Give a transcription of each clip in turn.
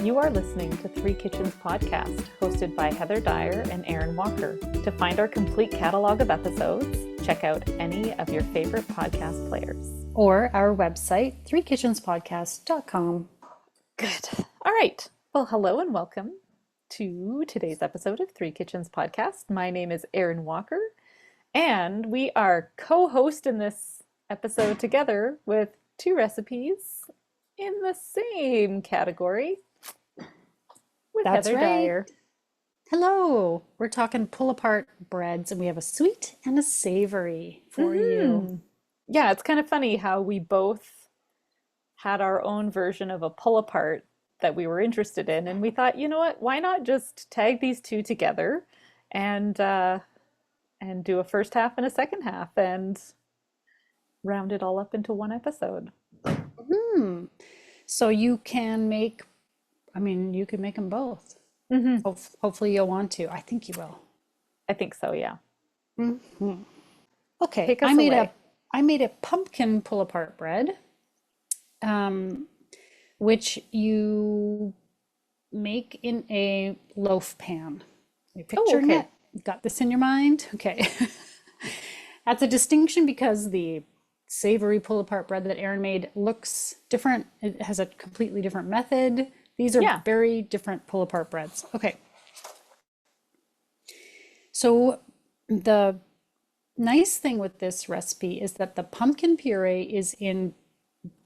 You are listening to Three Kitchens podcast, hosted by Heather Dyer and Erin Walker. To find our complete catalog of episodes, check out any of your favorite podcast players. Or our website, threekitchenspodcast.com. Good. All right. Well, hello and welcome to today's episode of Three Kitchens podcast. My name is Erin Walker, and we are co-hosting this episode together with two recipes in the same category with That's Heather right. Dyer. Hello. We're talking pull-apart breads, and we have a sweet and a savory for you. Yeah, it's kind of funny how we both had our own version of a pull-apart that we were interested in, and we thought, you know what, why not just tag these two together and do a first half and a second half and round it all up into one episode. So you can make, you can make them both. Hopefully you'll want to. I think you will. I think so, yeah. Okay, Take us away. I made a pumpkin pull-apart bread, which you make in a loaf pan. You picturing okay. it? You got this in your mind? Okay. That's a distinction because the savory pull-apart bread that Erin made looks different. It has a completely different method. These are Yeah. very different pull-apart breads. Okay. So the nice thing with this recipe is that the pumpkin puree is in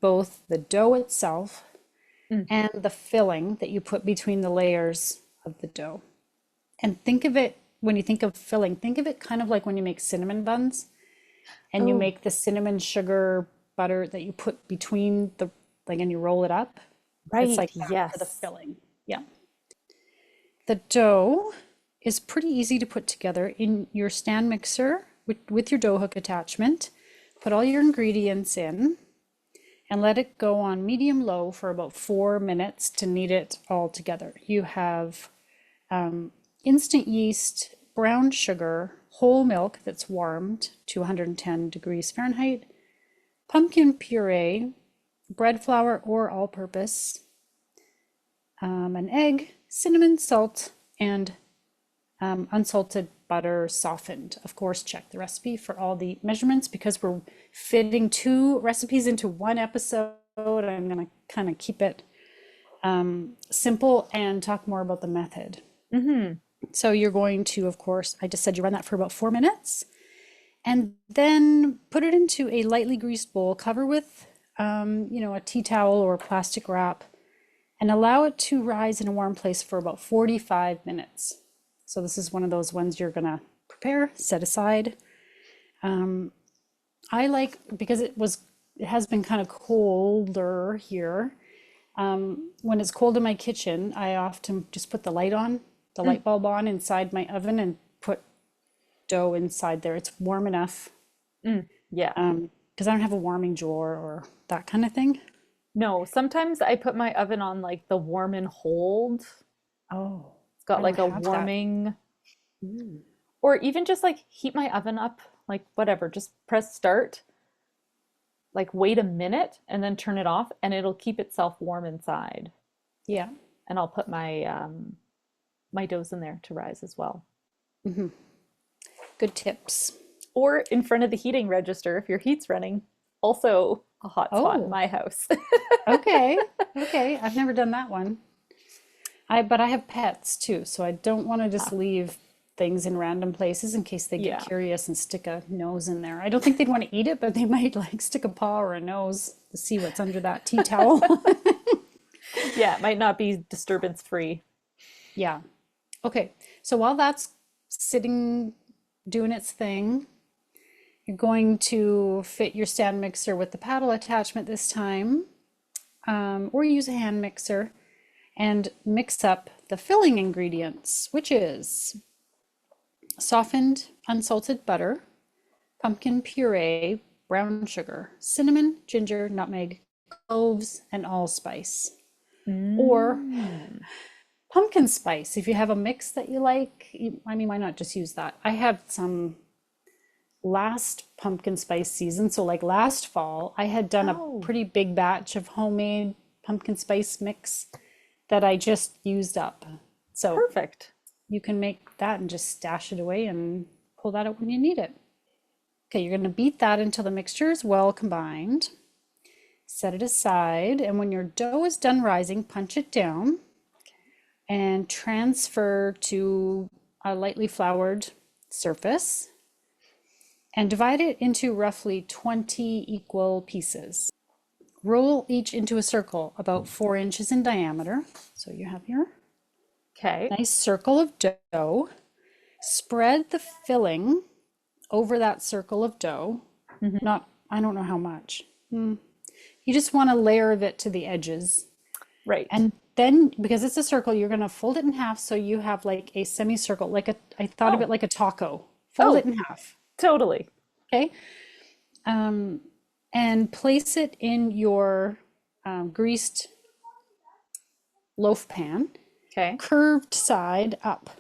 both the dough itself and the filling that you put between the layers of the dough. And think of it, when you think of filling, think of it kind of like when you make cinnamon buns and you Oh. make the cinnamon sugar butter that you put between the, like, and you roll it up. Right, It's like that for the yes. filling. Yeah. The dough is pretty easy to put together in your stand mixer with your dough hook attachment. Put all your ingredients in and let it go on medium-low for about 4 minutes to knead it all together. You have instant yeast, brown sugar, whole milk that's warmed to 110 degrees Fahrenheit, pumpkin puree, bread flour or all-purpose, an egg, cinnamon, salt, and unsalted butter softened. Of course, check the recipe for all the measurements because we're fitting two recipes into one episode. I'm going to kind of keep it simple and talk more about the method. So you're going to, of course, I just said you run that for about 4 minutes and then put it into a lightly greased bowl, cover with, a tea towel or plastic wrap, and allow it to rise in a warm place for about 45 minutes. So this is one of those ones you're gonna prepare, set aside. I like, because it has been kind of colder here. When it's cold in my kitchen, I often just put the light on, the light bulb on inside my oven and put dough inside there. It's warm enough. Yeah. Because I don't have a warming drawer or that kind of thing. No, sometimes I put my oven on like the warm and hold. Oh, It's got I like don't a have that. warming, or even just like heat my oven up, like whatever, just press start, like wait a minute and then turn it off and it'll keep itself warm inside. Yeah. And I'll put my my doughs in there to rise as well. Good tips. Or in front of the heating register if your heat's running. Also a hot spot in Oh. my house. Okay. Okay. I've never done that one. But I have pets too, so I don't want to just leave things in random places in case they get Yeah. curious and stick a nose in there. I don't think they'd want to eat it, but they might like stick a paw or a nose to see what's under that tea towel. Yeah, it might not be disturbance free. Yeah. Okay. So while that's sitting, doing its thing, you're going to fit your stand mixer with the paddle attachment this time, or use a hand mixer and mix up the filling ingredients, which is softened unsalted butter, pumpkin puree, brown sugar, cinnamon, ginger, nutmeg, cloves, and allspice. Or pumpkin spice. If you have a mix that you like, why not just use that? I have some last pumpkin spice season. So like last fall, I had done a Oh. pretty big batch of homemade pumpkin spice mix. that I just used up. So Perfect. you can make that and just stash it away and pull that out when you need it. Okay, you're going to beat that until the mixture is well combined. Set it aside, and when your dough is done rising, punch it down and transfer to a lightly floured surface and divide it into roughly 20 equal pieces. Roll each into a circle about 4 inches in diameter. So you have your Okay. nice circle of dough. Spread the filling over that circle of dough. Not, I don't know how much. You just want a layer of it to the edges. Right. And then, because it's a circle, you're going to fold it in half so you have like a semicircle, like I thought of it Oh, like a taco. Fold it oh, in half, totally. okay? And place it in your greased loaf pan, Okay. curved side up.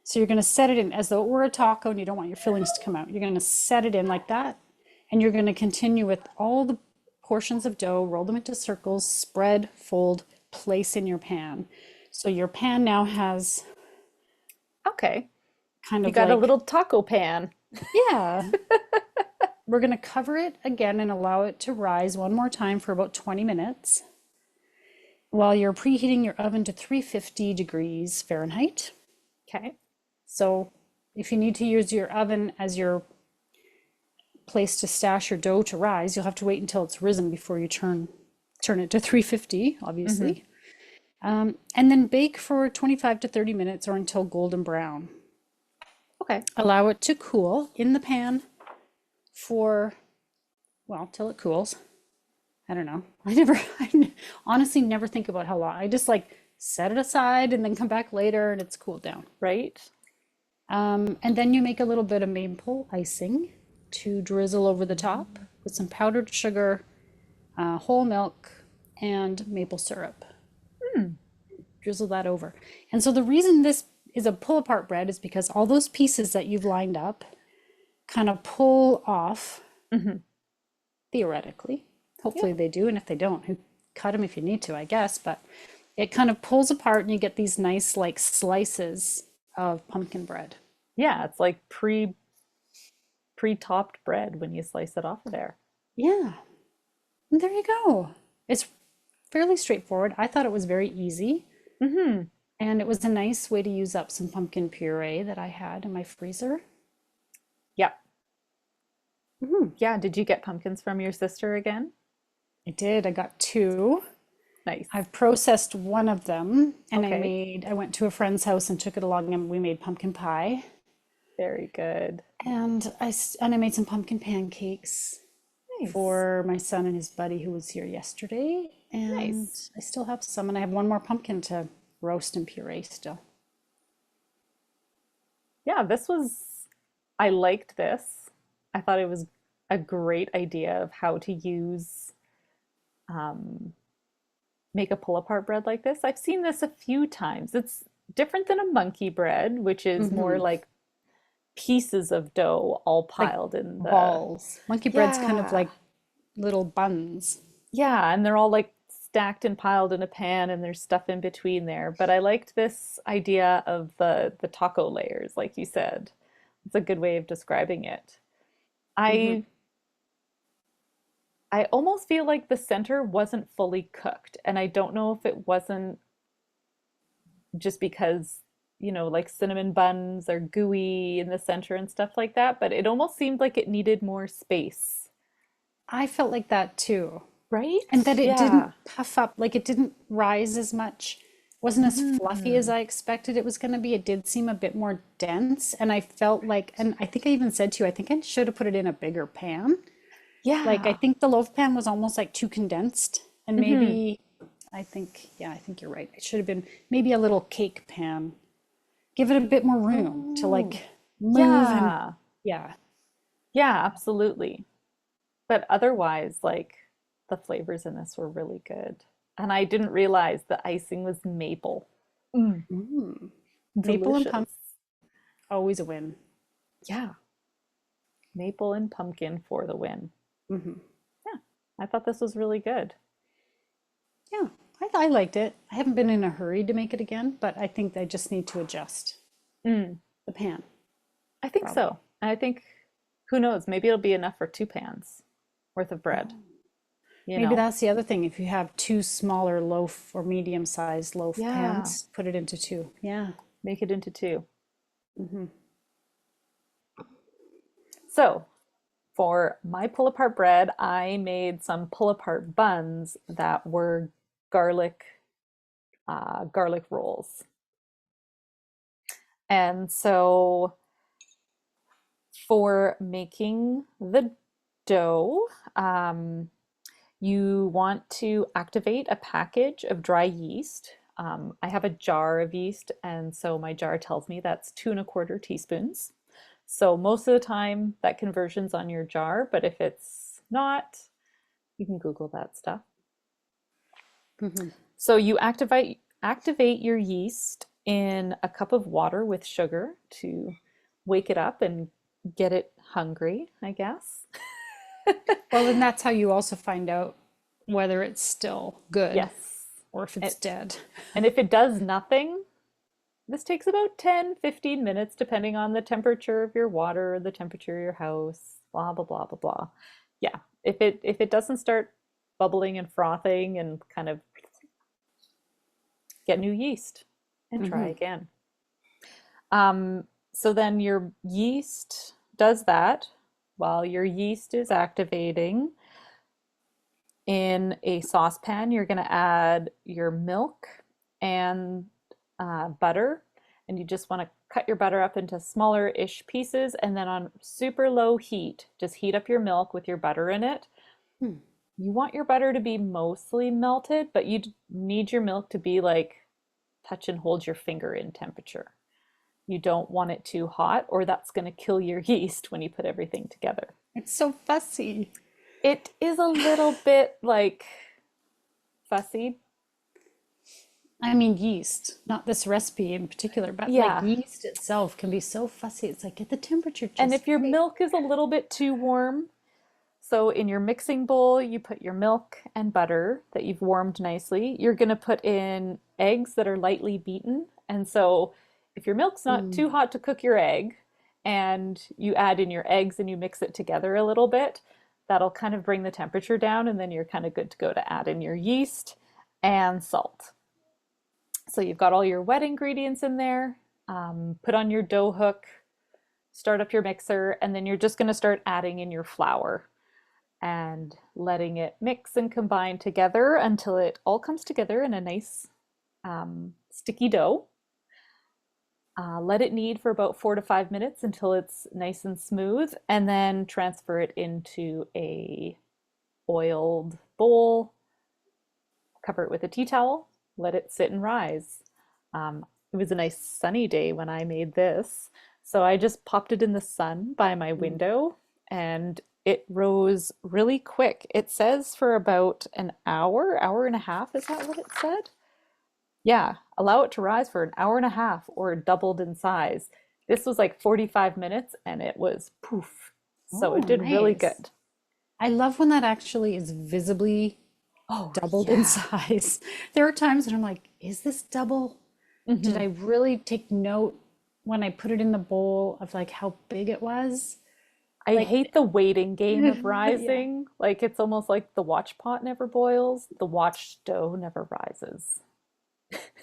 So you're going to set it in as though it were a taco and you don't want your fillings to come out. You're going to set it in like that. And you're going to continue with all the portions of dough, roll them into circles, spread, fold, place in your pan. So your pan now has Okay. kind You of got a like, little taco pan. yeah. We're going to cover it again and allow it to rise one more time for about 20 minutes while you're preheating your oven to 350 degrees Fahrenheit. Okay. So if you need to use your oven as your place to stash your dough to rise, you'll have to wait until it's risen before you turn it to 350, obviously. And then bake for 25 to 30 minutes or until golden brown. Okay. Allow it to cool in the pan for, well, till it cools. I don't know. I honestly never think about how long. I just like set it aside and then come back later and it's cooled down. Right. And then you make a little bit of maple icing to drizzle over the top with some powdered sugar, whole milk, and maple syrup. Drizzle that over. And so the reason this is a pull apart bread is because all those pieces that you've lined up kind of pull off, theoretically. Hopefully Yeah. they do. And if they don't, cut them if you need to, I guess. But it kind of pulls apart and you get these nice like slices of pumpkin bread. Yeah, it's like pre-topped bread when you slice it off of there. Yeah. And there you go. It's fairly straightforward. I thought it was very easy. And it was a nice way to use up some pumpkin puree that I had in my freezer. Yeah. Yeah, did you get pumpkins from your sister again? I did. I got two. Nice. I've processed one of them and Okay. I went to a friend's house and took it along and we made pumpkin pie. Very good. And I made some pumpkin pancakes Nice. for my son and his buddy who was here yesterday. And Nice. I still have some and I have one more pumpkin to roast and puree still. Yeah, I liked this. I thought it was a great idea of how to use, um, make a pull apart bread like this. I've seen this a few times. It's different than a monkey bread, which is more Hmm. like pieces of dough all Like piled in the, balls. Monkey bread's kind of yeah. like little buns. Yeah, and they're all like stacked and piled in a pan and there's stuff in between there. But I liked this idea of the taco layers, like you said. It's a good way of describing it. Hmm. I I almost feel like the center wasn't fully cooked, and I don't know if it wasn't just because, like cinnamon buns are gooey in the center and stuff like that, but it almost seemed like it needed more space. I felt like that too. And Right? that it didn't Yeah. puff up, like it didn't rise as much, wasn't as fluffy as Mhm. I expected it was going to be. It did seem a bit more dense. And I felt like, and I think I even said to you, I think I should have put it in a bigger pan. Like I Yeah. think the loaf pan was almost like too condensed. And Hmm. maybe, yeah, I think you're right. It should have been maybe a little cake pan. Give it a bit more room to Oh, like move and yeah. yeah. Yeah, absolutely. But otherwise, like the flavors in this were really good. And I didn't realize the icing was maple. Mm, Mm. Maple and pumpkin, delicious. always a win. Yeah, maple and pumpkin for the win. Hmm. Yeah, I thought this was really good. Yeah. I liked it. I haven't been in a hurry to make it again, but I think I just need to adjust Mm, the pan, I think probably. so. And I think, who knows, maybe it'll be enough for 2 pans worth of bread, Oh. you Maybe know? that's the other thing. If you have two smaller loaf or medium-sized loaf Yeah, pans, put it into two. Yeah. make it into two. Hmm. So, for my pull apart bread, I made some pull apart buns that were garlic garlic rolls. And so for making the dough, you want to activate a package of dry yeast. I have a jar of yeast, and so my jar tells me that's 2¼ teaspoons. So most of the time that conversion's on your jar, but if it's not, you can Google that stuff. Hmm. So you activate your yeast in a cup of water with sugar to wake it up and get it hungry, I guess. Well, then that's how you also find out whether it's still good Yes. or if And, it's dead. and if it does nothing, this takes about 10–15 minutes, depending on the temperature of your water, the temperature of your house, blah, blah, blah, blah, blah. Yeah. If it doesn't start bubbling and frothing and kind of get new yeast and try Hmm. again. So then your yeast does that. While your yeast is activating, in a saucepan, you're going to add your milk and butter, and you just want to cut your butter up into smaller-ish pieces, and then on super low heat, just heat up your milk with your butter in it. Hmm. You want your butter to be mostly melted, but you need your milk to be like touch and hold your finger in temperature. You don't want it too hot, or that's going to kill your yeast when you put everything together. It's so fussy. It is a little bit like fussy. I mean, yeast, not this recipe in particular, but like Yeah. yeast itself can be so fussy. It's like get the temperature And just if your right. milk is a little bit too warm, so in your mixing bowl, you put your milk and butter that you've warmed nicely. You're going to put in eggs that are lightly beaten. And so if your milk's not Mm. too hot to cook your egg, and you add in your eggs and you mix it together a little bit, that'll kind of bring the temperature down, and then you're kind of good to go to add in your yeast and salt. So you've got all your wet ingredients in there. Put on your dough hook, start up your mixer, and then you're just going to start adding in your flour and letting it mix and combine together until it all comes together in a nice sticky dough. Let it knead for about 4 to 5 minutes until it's nice and smooth, and then transfer it into a oiled bowl. Cover it with a tea towel. Let it sit and rise. It was a nice sunny day when I made this, so I just popped it in the sun by my Mm. window, and it rose really quick. It says for about an hour, hour and a half. Is that what it said? Yeah, allow it to rise for an hour and a half or it doubled in size. This was like 45 minutes and it was poof. So it Oh, did really nice. good. I love when that actually is visibly Oh, doubled in yeah. size. There are times when I'm like, is this double? Did Hmm. I really take note when I put it in the bowl of like how big it was? I Like, hate the waiting game of yeah. rising. Like it's almost like the watch pot never boils, the watch stove never rises.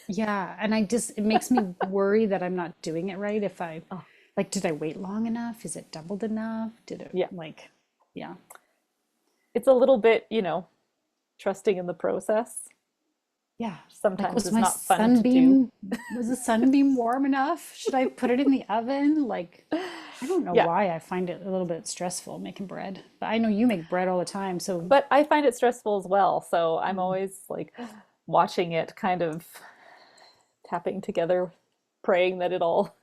Yeah, and I just it makes me worry that I'm not doing it right if I Oh, like did I wait long enough? Is it doubled enough? Did it yeah. like yeah. It's a little bit, trusting in the process. Yeah. Like Sometimes was it's my not fun to do. sunbeam warm enough? Should I put it in the oven? Like I don't know Yeah. why I find it a little bit stressful making bread. But I know you make bread all the time, so But I find it stressful as well. So I'm mm, always like watching it kind of tapping together, praying that it all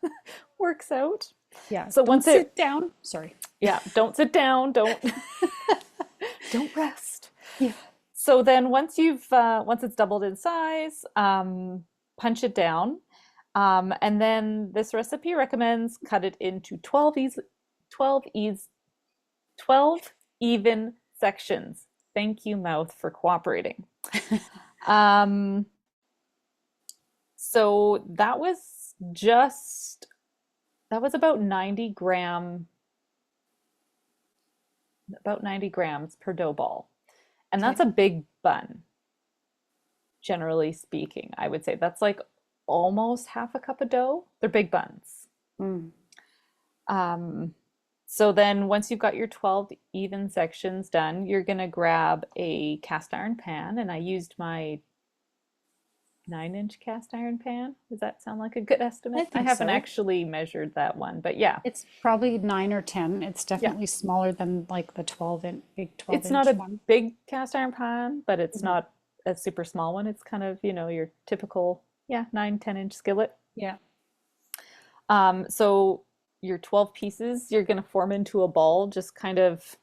works out. yeah, So don't once it, sit down. Sorry. yeah, don't sit down, don't rest. Yeah. So then once it's doubled in size, punch it down, and then this recipe recommends cut it into 12 eas, 12 even sections. Thank you, mouth, for cooperating. Um, so that was about 90 grams per dough ball. And that's Okay. a big bun, generally speaking. I would say that's like almost half a cup of dough. They're big buns. Mm. Um, so then once you've got your 12 even sections done, you're gonna grab a cast iron pan, and I used my 9-inch cast iron pan. Does that sound like a good I estimate? I think haven't so. actually measured that one, but yeah, It's probably 9 or 10. It's yeah. definitely smaller than like the 12 12 It's not inch a one. big cast iron pan, but it's Mhm. not a super small one. It's kind of, your typical, yeah, 9-10 inch skillet. Yeah. So your 12 pieces, you're going to form into a ball, just kind of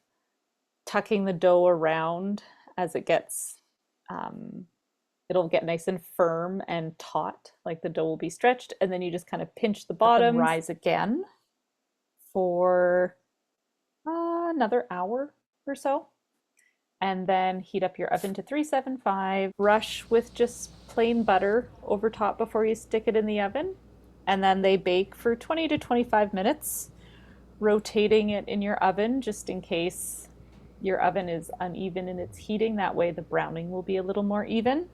tucking the dough around as it gets, um, it'll get nice and firm and taut, like the dough will be stretched. And then you just kind of pinch the bottoms, rise again for another hour or so. And then heat up your oven to 375. Brush with just plain butter over top before you stick it in the oven. And then they bake for 20 to 25 minutes, rotating it in your oven just in case your oven is uneven in its heating. That way, the browning will be a little more even.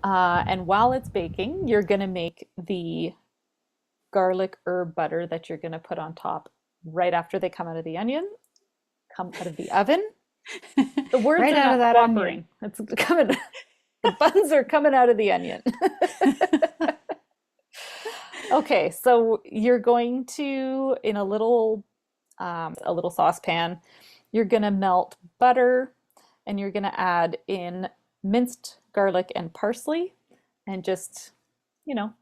And while it's baking, you're going to make the garlic herb butter that you're going to put on top right after they come out of the oven. The words Right are out of not that onion. cooperating. It's coming. The buns are coming out of the onion. Okay, so you're going to, in a little saucepan, you're gonna melt butter, and you're gonna add in minced garlic and parsley, and just, you know,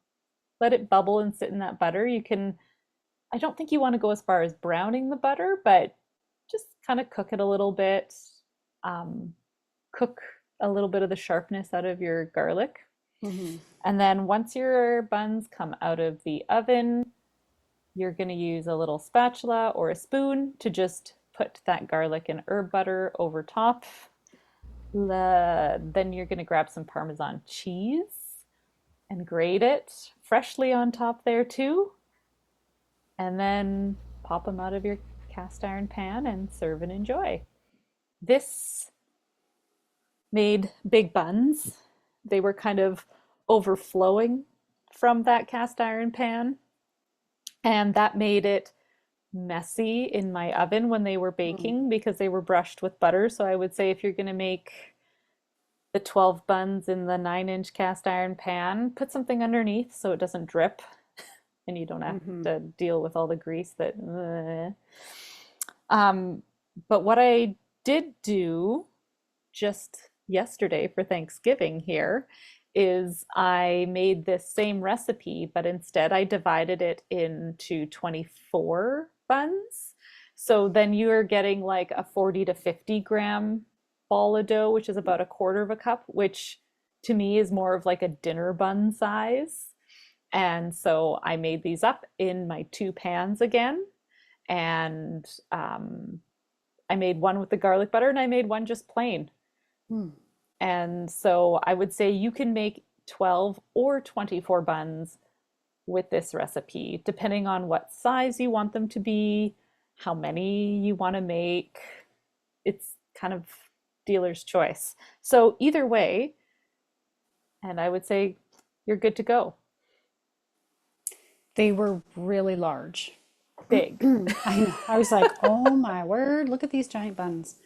let it bubble and sit in that butter. I don't think you want to go as far as browning the butter, but just kind of cook it a little bit. Um, Cook a little bit of the sharpness out of your garlic. Mhm. And then once your buns come out of the oven, you're going to use a little spatula or a spoon to just put that garlic and herb butter over top. Then you're going to grab some Parmesan cheese and grate it freshly on top there too. And then pop them out of your cast iron pan and serve and enjoy. This made big buns. They were kind of overflowing from that cast iron pan, and that made it messy in my oven when they were Mm. baking because they were brushed with butter. So I would say if you're going to make the 12 buns in the 9-inch cast iron pan, put something underneath so it doesn't drip and you don't have Mhm. to deal with all the grease that. Um, but what I did do just yesterday for Thanksgiving here is I made this same recipe, but instead I divided it into 24 buns. So then you are getting like a 40 to 50 gram ball of dough, which is about a quarter of a cup, which to me is more of like a dinner bun size. And so I made these up in my two pans again. And I made one with the garlic butter and I made one just plain. Mm. And so I would say you can make 12 or 24 buns with this recipe, depending on what size you want them to be, how many you want to make. It's kind of dealer's choice. So either way, and I would say you're good to go. They were really large. Big. I know. I was like, oh my word, look at these giant buns.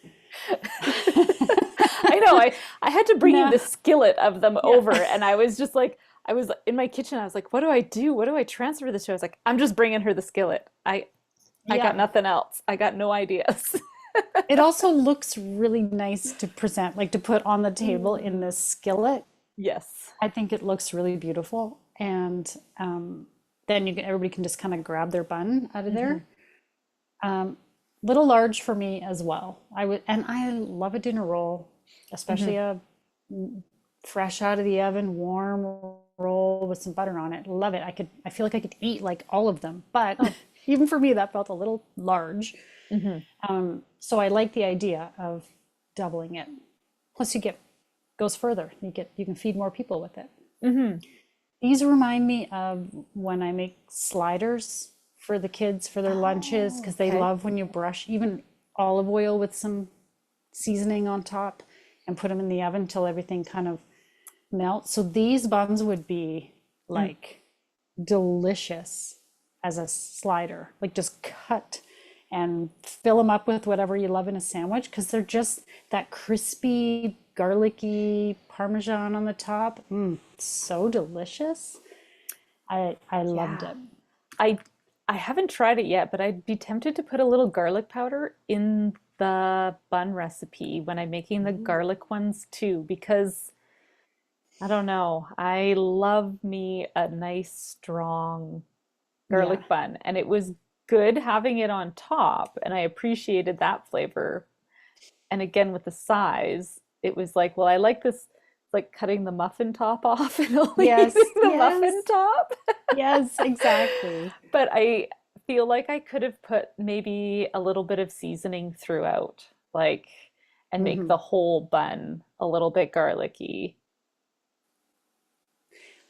I know. I had to bring you No. the skillet of them Yeah. over, and I was just like, I was in my kitchen. I was like, what do I do? What do I transfer this to? I was like, I'm just bringing her the skillet. I got Yeah. nothing else. I got no ideas. It also looks really nice to present, like to put on the table in Mm. this skillet. Yes. I think it looks really beautiful. And then everybody can just kind of grab their bun out of Hmm. there. Um, Little large for me as well. And I love a dinner roll, especially Hmm. a fresh out of the oven, warm roll with some butter on it. Love it. I feel like I could eat like all of them, but Oh. even for me, that felt a little large. Hmm. So I like the idea of doubling it. Plus, you get goes further. You can feed more people with it. Mm-hmm. These remind me of when I make sliders for the kids for their lunches Oh, because they okay. love when you brush even olive oil with some seasoning on top and put them in the oven till everything kind of melts. So these buns would be Mm. like delicious as a slider, like just cut and fill them up with whatever you love in a sandwich because they're just that crispy, garlicky Parmesan on the top. So delicious. I loved Yeah. it. I I haven't tried it yet, but I'd be tempted to put a little garlic powder in the bun recipe when I'm making the garlic ones too, because I don't know, I love me a nice strong Yeah. garlic bun, and it was good having it on top, and I appreciated that flavor. And again, with the size, it was like, well, I like this, like cutting the muffin top off and only eating Yes, the muffin yes, top. yes, exactly. But I feel like I could have put maybe a little bit of seasoning throughout, like, and make hmm the whole bun a little bit garlicky.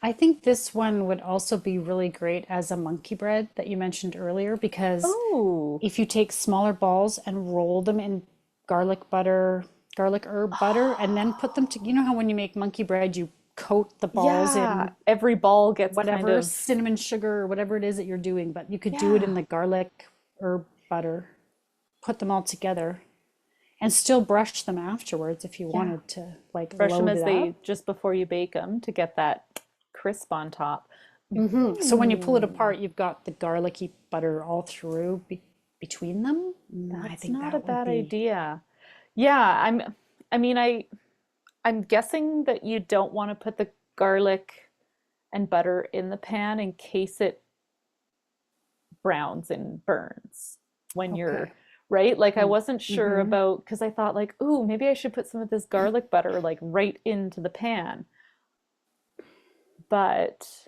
I think this one would also be really great as a monkey bread that you mentioned earlier because Oh, if you take smaller balls and roll them in garlic butter, garlic herb butter, and then put them to, you know how when you make monkey bread, you coat the balls yeah. in Every ball gets kind whatever of, cinnamon sugar or whatever it is that you're doing, but you could do it in yeah, the garlic herb butter, put them all together, and still brush them afterwards if you yeah. wanted to like Brush them load as it up. they just before you bake them to get that crisp on top. So when you pull it Mm, apart, you've got the garlicky butter all through between them. I that's think not a that would bad be, idea. Yeah, I mean I'm guessing that you don't want to put the garlic and butter in the pan in case it browns and burns when you're okay. right. Like I Hmm. wasn't sure hmm about because I thought like, ooh, maybe I should put some of this garlic butter like right into the pan, but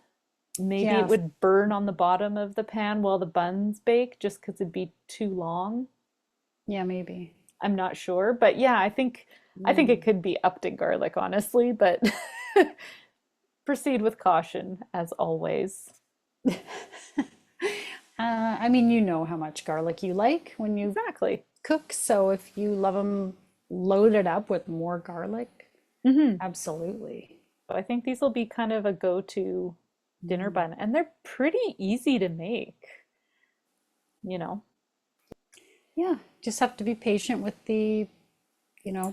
maybe it Yeah, would burn on the bottom of the pan while the buns bake just because it'd be too long. yeah, maybe. I'm not sure, but yeah, I think it Mm. could be upped in garlic, honestly, but proceed with caution as always. I mean, you know how much garlic you like when you Exactly. cook, so if you love them loaded up with more garlic, Hmm. absolutely. So I think these will be kind of a go-to dinner Mm. bun, and they're pretty easy to make, you know. Yeah, just have to be patient with the,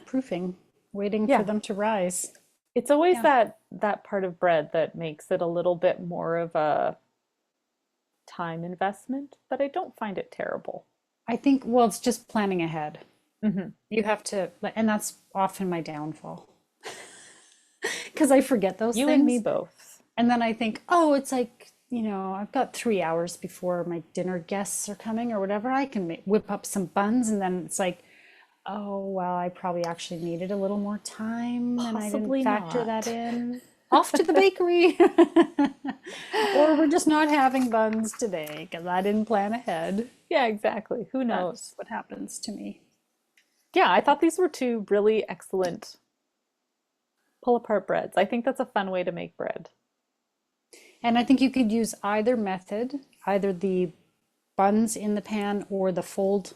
proofing, waiting for Yeah. them to rise. It's always Yeah. that part of bread that makes it a little bit more of a time investment, but I don't find it terrible. I think, well, it's just planning ahead. Hmm. You have to, and that's often my downfall because I forget those You and me things. both. And then I think, oh, it's like, I've got 3 hours before my dinner guests are coming or whatever. I can whip up some buns. And then it's like, oh, well, I probably actually needed a little more time and I didn't Possibly factor that not. in. Off to the bakery. Or we're just not having buns today because I didn't plan ahead. Yeah, exactly. Who That's knows? what happens to me. Yeah, I thought these were two really excellent pull apart breads. I think that's a fun way to make bread. And I think you could use either method, either the buns in the pan or the fold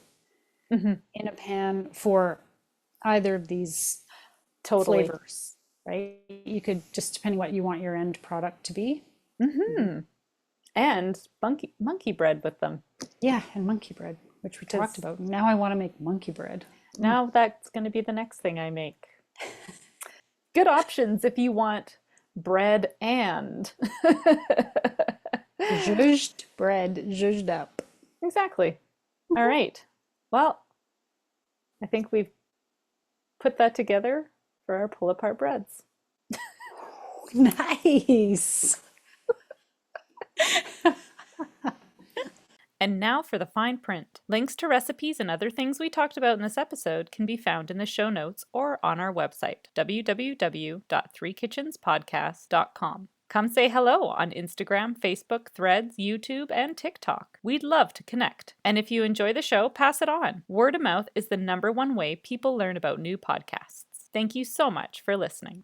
Hmm. in a pan for either of these Totally. flavors, right? You could just depending what you want your end product to be. Mhm. Hmm. And monkey bread with them Yeah, and monkey bread, which we talked because about. Now I want to make monkey bread. now that's going to be the next thing I make. Good options if you want bread and. Zhuzhed bread, zhuzhed up. Exactly. All right. Well, I think we've put that together for our pull apart breads. Nice. And now for the fine print. Links to recipes and other things we talked about in this episode can be found in the show notes or on our website, www.threekitchenspodcast.com. Come say hello on Instagram, Facebook, Threads, YouTube, and TikTok. We'd love to connect. And if you enjoy the show, pass it on. Word of mouth is the #1 way people learn about new podcasts. Thank you so much for listening.